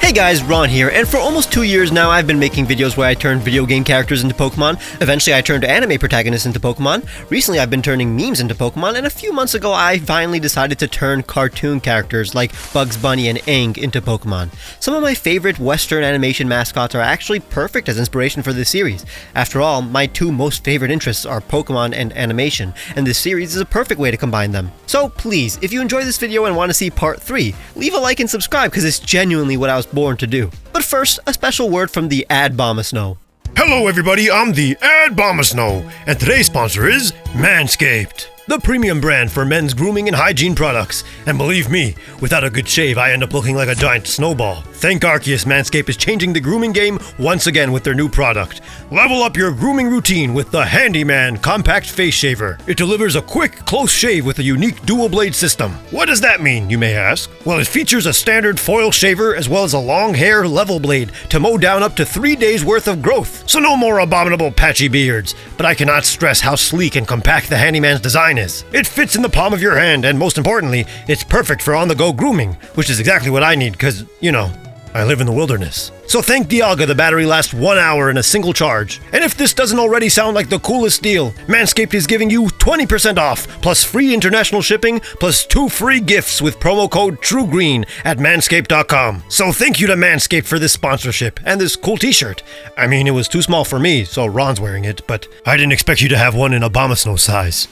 Hey guys, Ron here, and for almost 2 years now I've been making videos where I turn video game characters into Pokemon. Eventually I turned anime protagonists into Pokemon. Recently I've been turning memes into Pokemon, and a few months ago I finally decided to turn cartoon characters like Bugs Bunny and Aang into Pokemon. Some of my favorite Western animation mascots are actually perfect as inspiration for this series. After all, my two most favorite interests are Pokemon and animation, and this series is a perfect way to combine them. So please, if you enjoyed this video and want to see part 3, leave a like and subscribe because it's genuinely what I was born to do. But first, a special word from the Adbomasnow. Hello everybody, I'm the Adbomasnow, and today's sponsor is Manscaped, the premium brand for men's grooming and hygiene products. And believe me, without a good shave, I end up looking like a giant snowball. Thank Arceus, Manscaped is changing the grooming game once again with their new product. Level up your grooming routine with the Handyman Compact Face Shaver. It delivers a quick, close shave with a unique dual blade system. What does that mean, you may ask? Well, it features a standard foil shaver as well as a long hair level blade to mow down up to 3 days worth of growth. So no more abominable patchy beards. But I cannot stress how sleek and compact the Handyman's design is. It fits in the palm of your hand, and most importantly, it's perfect for on-the-go grooming, which is exactly what I need because, you know, I live in the wilderness. So thank Dialga, the battery lasts 1 hour in a single charge. And if this doesn't already sound like the coolest deal, Manscaped is giving you 20% off, plus free international shipping, plus 2 free gifts with promo code TrueGreen at manscaped.com. So thank you to Manscaped for this sponsorship and this cool t-shirt. I mean, it was too small for me, so Ron's wearing it, but I didn't expect you to have one in Abomasnow size.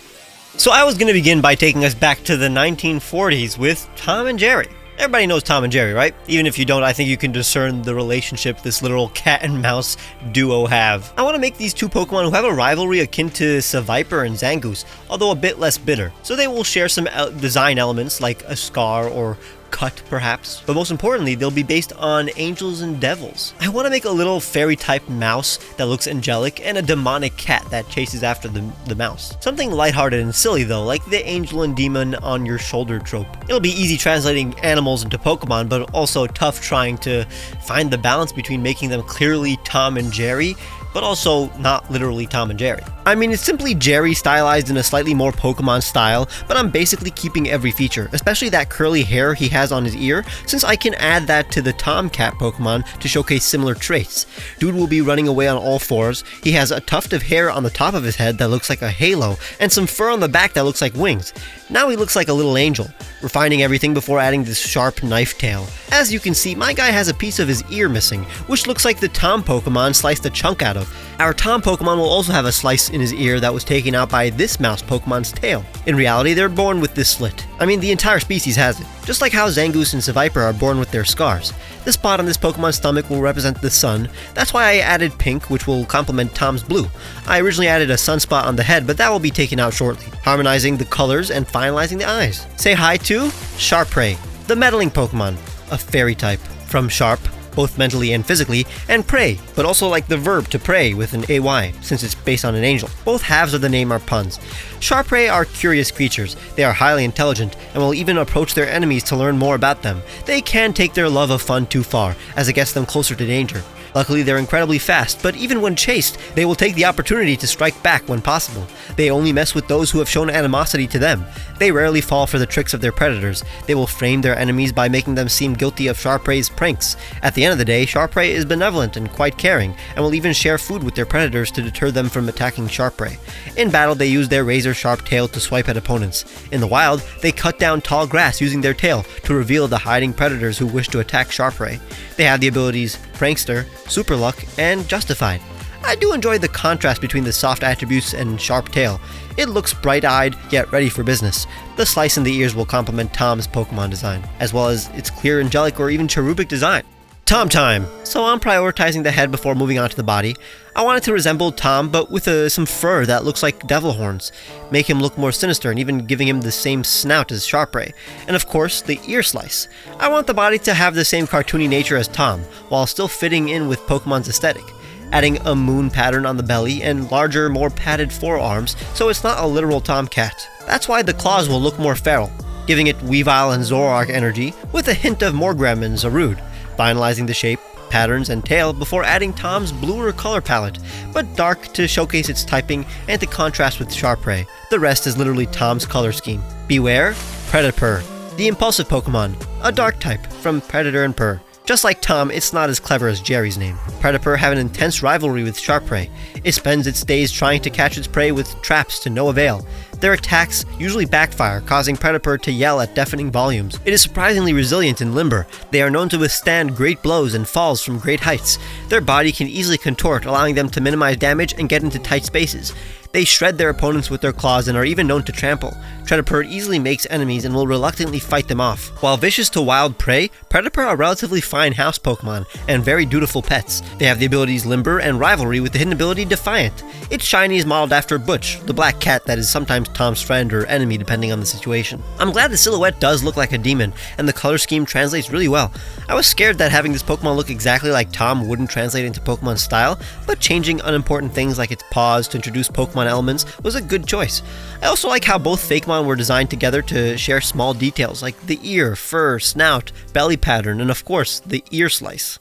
So I was going to begin by taking us back to the 1940s with Tom and Jerry. Everybody knows Tom and Jerry, right? Even if you don't, I think you can discern the relationship this little cat and mouse duo have. I want to make these two Pokemon who have a rivalry akin to Seviper and Zangoose, although a bit less bitter. So they will share some design elements like a scar or cut, perhaps. But most importantly, they'll be based on angels and devils. I want to make a little fairy-type mouse that looks angelic and a demonic cat that chases after the mouse. Something lighthearted and silly though, like the angel and demon on your shoulder trope. It'll be easy translating animals into Pokemon, but also tough trying to find the balance between making them clearly Tom and Jerry, but also not literally Tom and Jerry. I mean, it's simply Jerry stylized in a slightly more Pokemon style, but I'm basically keeping every feature, especially that curly hair he has on his ear, since I can add that to the Tomcat Pokemon to showcase similar traits. Dude will be running away on all fours, he has a tuft of hair on the top of his head that looks like a halo, and some fur on the back that looks like wings. Now he looks like a little angel, refining everything before adding this sharp knife tail. As you can see, my guy has a piece of his ear missing, which looks like the Tom Pokemon sliced a chunk out of. Our Tom Pokemon will also have a slice in his ear that was taken out by this mouse Pokemon's tail. In reality, they're born with this slit. I mean, the entire species has it. Just like how Zangoose and Seviper are born with their scars. The spot on this Pokemon's stomach will represent the sun. That's why I added pink, which will complement Tom's blue. I originally added a sunspot on the head, but that will be taken out shortly, harmonizing the colors and finalizing the eyes. Say hi to Sharpray, the meddling Pokemon, a fairy type, from Sharp, both mentally and physically, and prey, but also like the verb to pray with an AY, since it's based on an angel. Both halves of the name are puns. Sharpray are curious creatures. They are highly intelligent, and will even approach their enemies to learn more about them. They can take their love of fun too far, as it gets them closer to danger. Luckily, they're incredibly fast, but even when chased, they will take the opportunity to strike back when possible. They only mess with those who have shown animosity to them. They rarely fall for the tricks of their predators. They will frame their enemies by making them seem guilty of Sharpray's pranks. At the end of the day, Sharpray is benevolent and quite caring, and will even share food with their predators to deter them from attacking Sharpray. In battle, they use their razor-sharp tail to swipe at opponents. In the wild, they cut down tall grass using their tail to reveal the hiding predators who wish to attack Sharpray. They have the abilities Prankster, Super Luck, and Justified. I do enjoy the contrast between the soft attributes and sharp tail. It looks bright-eyed, yet ready for business. The slice in the ears will complement Tom's Pokemon design, as well as its clear angelic or even cherubic design. Tom time! So I'm prioritizing the head before moving on to the body. I want it to resemble Tom, but with some fur that looks like devil horns. Make him look more sinister and even giving him the same snout as Sharpray. And of course, the ear slice. I want the body to have the same cartoony nature as Tom, while still fitting in with Pokemon's aesthetic. Adding a moon pattern on the belly and larger, more padded forearms, so it's not a literal tomcat. That's why the claws will look more feral, giving it Weavile and Zoroark energy, with a hint of Morgrem and Zarude, finalizing the shape, patterns, and tail before adding Tom's bluer color palette, but dark to showcase its typing and to contrast with Sharpray. The rest is literally Tom's color scheme. Beware, Predator, the impulsive Pokemon, a dark type from Predator and Purr. Just like Tom, it's not as clever as Jerry's name. Predator have an intense rivalry with sharp prey. It spends its days trying to catch its prey with traps to no avail. Their attacks usually backfire, causing Predator to yell at deafening volumes. It is surprisingly resilient and limber. They are known to withstand great blows and falls from great heights. Their body can easily contort, allowing them to minimize damage and get into tight spaces. They shred their opponents with their claws and are even known to trample. Predator easily makes enemies and will reluctantly fight them off. While vicious to wild prey, Predator are relatively fine house Pokemon and very dutiful pets. They have the abilities Limber and Rivalry with the hidden ability Defiant. Its shiny is modeled after Butch, the black cat that is sometimes Tom's friend or enemy depending on the situation. I'm glad the silhouette does look like a demon, and the color scheme translates really well. I was scared that having this Pokemon look exactly like Tom wouldn't translate into Pokemon style, but changing unimportant things like its paws to introduce Pokemon elements was a good choice. I also like how both Fakemon were designed together to share small details like the ear, fur, snout, belly pattern, and of course, the ear slice.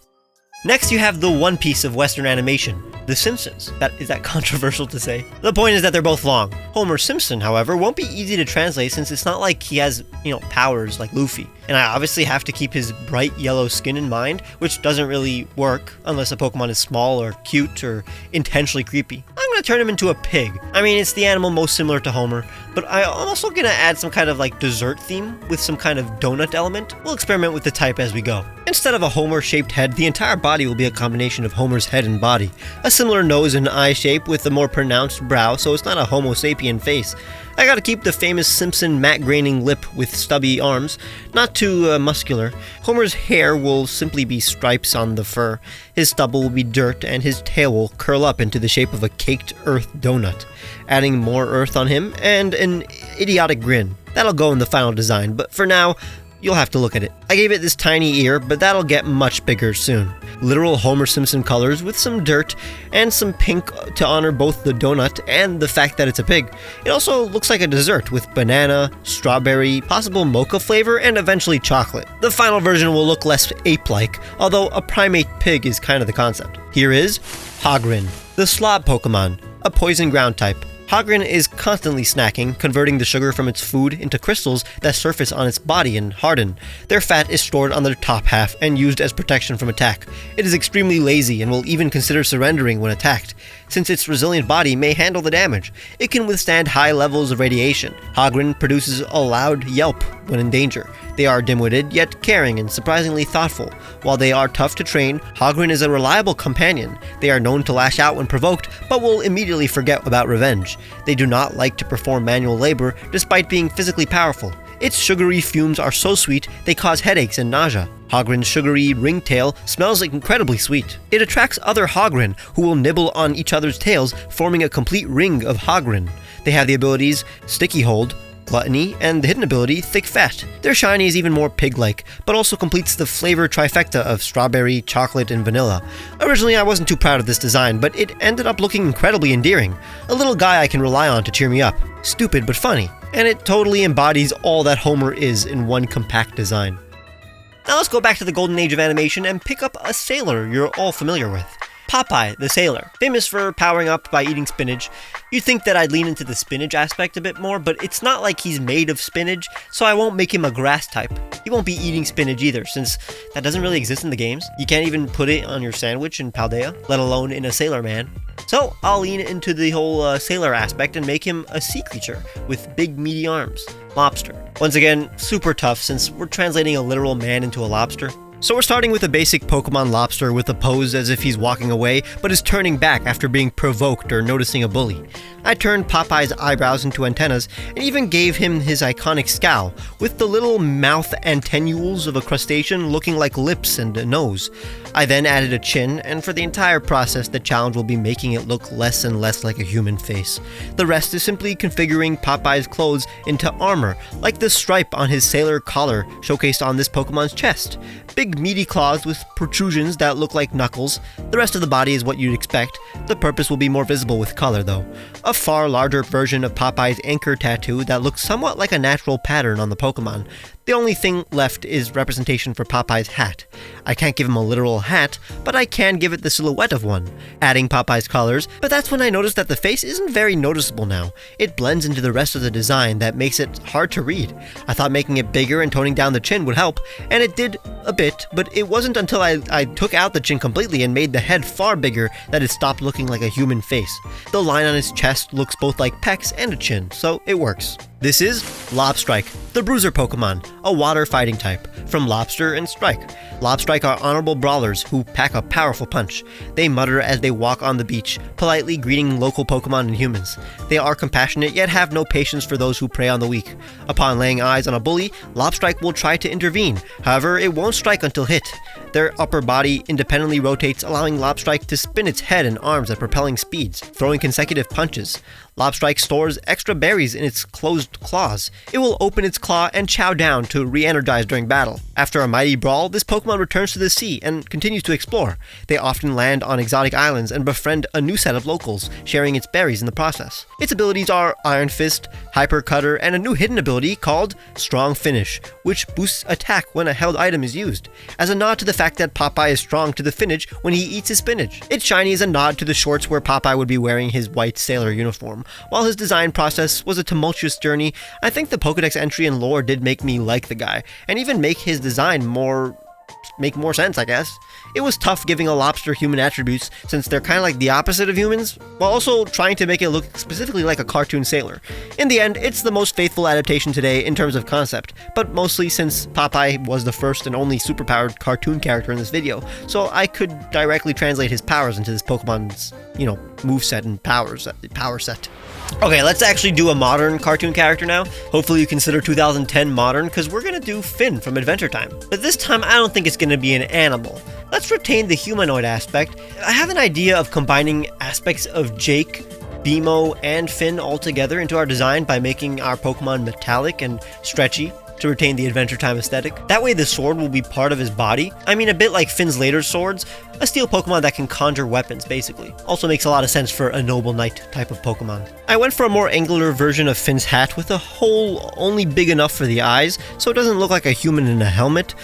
Next, you have the one piece of Western animation, The Simpsons. Is that controversial to say? The point is that they're both long. Homer Simpson, however, won't be easy to translate since it's not like he has, powers like Luffy. And I obviously have to keep his bright yellow skin in mind, which doesn't really work unless a Pokemon is small or cute or intentionally creepy. I'm gonna turn him into a pig. I mean, it's the animal most similar to Homer, but I'm also gonna add some kind of dessert theme with some kind of donut element. We'll experiment with the type as we go. Instead of a Homer-shaped head, the entire body will be a combination of Homer's head and body. A similar nose and eye shape with a more pronounced brow, so it's not a Homo sapien face. I gotta keep the famous Simpson matte-graining lip with stubby arms, not too muscular. Homer's hair will simply be stripes on the fur, his stubble will be dirt, and his tail will curl up into the shape of a caked earth donut, adding more earth on him, and an idiotic grin. That'll go in the final design, but for now, you'll have to look at it. I gave it this tiny ear, but that'll get much bigger soon. Literal Homer Simpson colors with some dirt and some pink to honor both the donut and the fact that it's a pig. It also looks like a dessert with banana, strawberry, possible mocha flavor, and eventually chocolate. The final version will look less ape-like, although a primate pig is kind of the concept. Here is Hagrin, the slob Pokemon, a poison ground type. Hagrin is constantly snacking, converting the sugar from its food into crystals that surface on its body and harden. Their fat is stored on their top half and used as protection from attack. It is extremely lazy and will even consider surrendering when attacked, since its resilient body may handle the damage. It can withstand high levels of radiation. Hagrin produces a loud yelp when in danger. They are dim-witted, yet caring and surprisingly thoughtful. While they are tough to train, Hagrin is a reliable companion. They are known to lash out when provoked, but will immediately forget about revenge. They do not like to perform manual labor, despite being physically powerful. Its sugary fumes are so sweet, they cause headaches and nausea. Hagrin's sugary ringtail smells incredibly sweet. It attracts other Hagrin, who will nibble on each other's tails, forming a complete ring of Hagrin. They have the abilities Sticky Hold, Gluttony, and the hidden ability Thick Fat. Their shiny is even more pig-like, but also completes the flavor trifecta of strawberry, chocolate, and vanilla. Originally, I wasn't too proud of this design, but it ended up looking incredibly endearing. A little guy I can rely on to cheer me up. Stupid, but funny. And it totally embodies all that Homer is in one compact design. Now let's go back to the golden age of animation and pick up a sailor you're all familiar with. Popeye, the sailor, famous for powering up by eating spinach. You'd think that I'd lean into the spinach aspect a bit more, but it's not like he's made of spinach, so I won't make him a grass type. He won't be eating spinach either, since that doesn't really exist in the games. You can't even put it on your sandwich in Paldea, let alone in a Sailor Man. So I'll lean into the whole sailor aspect and make him a sea creature with big meaty arms. Lobster. Once again, super tough since we're translating a literal man into a lobster. So we're starting with a basic Pokemon lobster with a pose as if he's walking away, but is turning back after being provoked or noticing a bully. I turned Popeye's eyebrows into antennas and even gave him his iconic scowl, with the little mouth antennules of a crustacean looking like lips and a nose. I then added a chin, and for the entire process the challenge will be making it look less and less like a human face. The rest is simply configuring Popeye's clothes into armor, like the stripe on his sailor collar showcased on this Pokemon's chest. Big meaty claws with protrusions that look like knuckles. The rest of the body is what you'd expect. The purpose will be more visible with color though. A far larger version of Popeye's anchor tattoo that looks somewhat like a natural pattern on the Pokemon. The only thing left is representation for Popeye's hat. I can't give him a literal hat, but I can give it the silhouette of one, adding Popeye's colors, but that's when I noticed that the face isn't very noticeable now. It blends into the rest of the design that makes it hard to read. I thought making it bigger and toning down the chin would help, and it did a bit, bit, but it wasn't until I took out the chin completely and made the head far bigger that it stopped looking like a human face. The line on his chest looks both like pecs and a chin, so it works. This is Lobstrike, the Bruiser Pokemon, a water fighting type, from Lobster and Strike. Lobstrike are honorable brawlers who pack a powerful punch. They mutter as they walk on the beach, politely greeting local Pokemon and humans. They are compassionate yet have no patience for those who prey on the weak. Upon laying eyes on a bully, Lobstrike will try to intervene, however it won't strike until hit. Their upper body independently rotates, allowing Lobstrike to spin its head and arms at propelling speeds, throwing consecutive punches. Lobstrike stores extra berries in its closed claws. It will open its claw and chow down to re-energize during battle. After a mighty brawl, this Pokemon returns to the sea and continues to explore. They often land on exotic islands and befriend a new set of locals, sharing its berries in the process. Its abilities are Iron Fist, Hyper Cutter, and a new hidden ability called Strong Finish, which boosts attack when a held item is used, as a nod to the fact that Popeye is strong to the finish when he eats his spinach. Its shiny is a nod to the shorts where Popeye would be wearing his white sailor uniform. While his design process was a tumultuous journey, I think the Pokédex entry and lore did make me like the guy, and even make his design make more sense, I guess. It was tough giving a lobster human attributes since they're kind of like the opposite of humans, while also trying to make it look specifically like a cartoon sailor. In the end, it's the most faithful adaptation today in terms of concept, but mostly since Popeye was the first and only superpowered cartoon character in this video, so I could directly translate his powers into this Pokemon's, moveset and power set. Okay, let's actually do a modern cartoon character now. Hopefully you consider 2010 modern, because we're gonna do Finn from Adventure Time. But this time I don't think it's gonna be an animal. Let's retain the humanoid aspect. I have an idea of combining aspects of Jake, Beemo, and Finn all together into our design by making our Pokemon metallic and stretchy to retain the Adventure Time aesthetic. That way the sword will be part of his body. I mean, a bit like Finn's later swords, a steel Pokemon that can conjure weapons, basically. Also makes a lot of sense for a Noble Knight type of Pokemon. I went for a more angular version of Finn's hat with a hole only big enough for the eyes, so it doesn't look like a human in a helmet.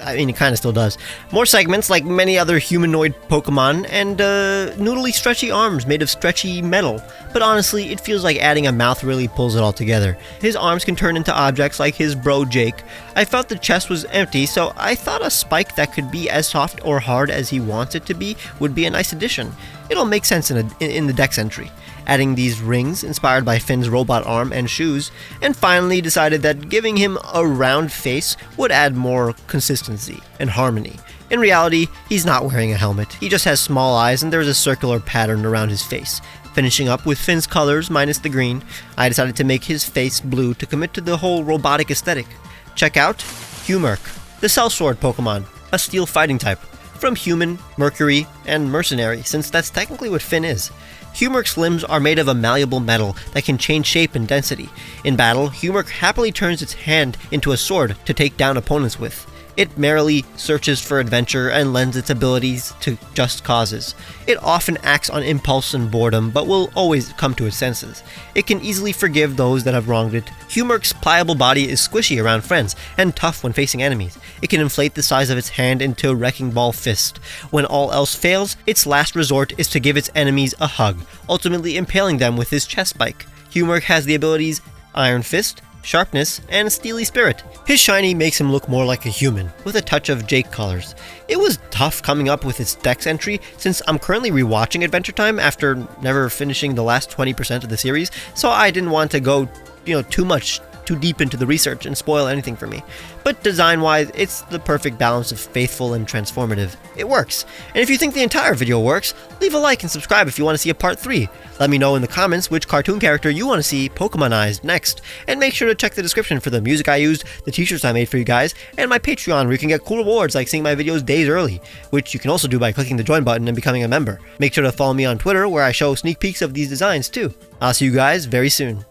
I mean, it kind of still does. More segments like many other humanoid Pokemon, and noodly stretchy arms made of stretchy metal. But honestly, it feels like adding a mouth really pulls it all together. His arms can turn into objects like his bro Jake. I felt the chest was empty, so I thought a spike that could be as soft or hard as he wants it to be would be a nice addition. It'll make sense in the Dex entry. Adding these rings inspired by Finn's robot arm and shoes, and finally decided that giving him a round face would add more consistency and harmony. In reality, he's not wearing a helmet, he just has small eyes and there's a circular pattern around his face. Finishing up with Finn's colors minus the green, I decided to make his face blue to commit to the whole robotic aesthetic. Check out Humurk, the Sellsword Pokemon, a steel fighting type, from Human, Mercury, and Mercenary, since that's technically what Finn is. Humurk's limbs are made of a malleable metal that can change shape and density. In battle, Humurk happily turns its hand into a sword to take down opponents with. It merrily searches for adventure and lends its abilities to just causes. It often acts on impulse and boredom, but will always come to its senses. It can easily forgive those that have wronged it. Humurk's pliable body is squishy around friends, and tough when facing enemies. It can inflate the size of its hand into a wrecking ball fist. When all else fails, its last resort is to give its enemies a hug, ultimately impaling them with his chest spike. Humurk has the abilities Iron Fist, Sharpness, and Steely Spirit. His shiny makes him look more like a human, with a touch of Jake colors. It was tough coming up with its Dex entry, since I'm currently rewatching Adventure Time after never finishing the last 20% of the series, so I didn't want to go, too deep into the research and spoil anything for me. But design-wise, it's the perfect balance of faithful and transformative. It works. And if you think the entire video works, leave a like and subscribe if you want to see a part 3. Let me know in the comments which cartoon character you want to see Pokemonized next. And make sure to check the description for the music I used, the t-shirts I made for you guys, and my Patreon where you can get cool rewards like seeing my videos days early, which you can also do by clicking the join button and becoming a member. Make sure to follow me on Twitter where I show sneak peeks of these designs too. I'll see you guys very soon.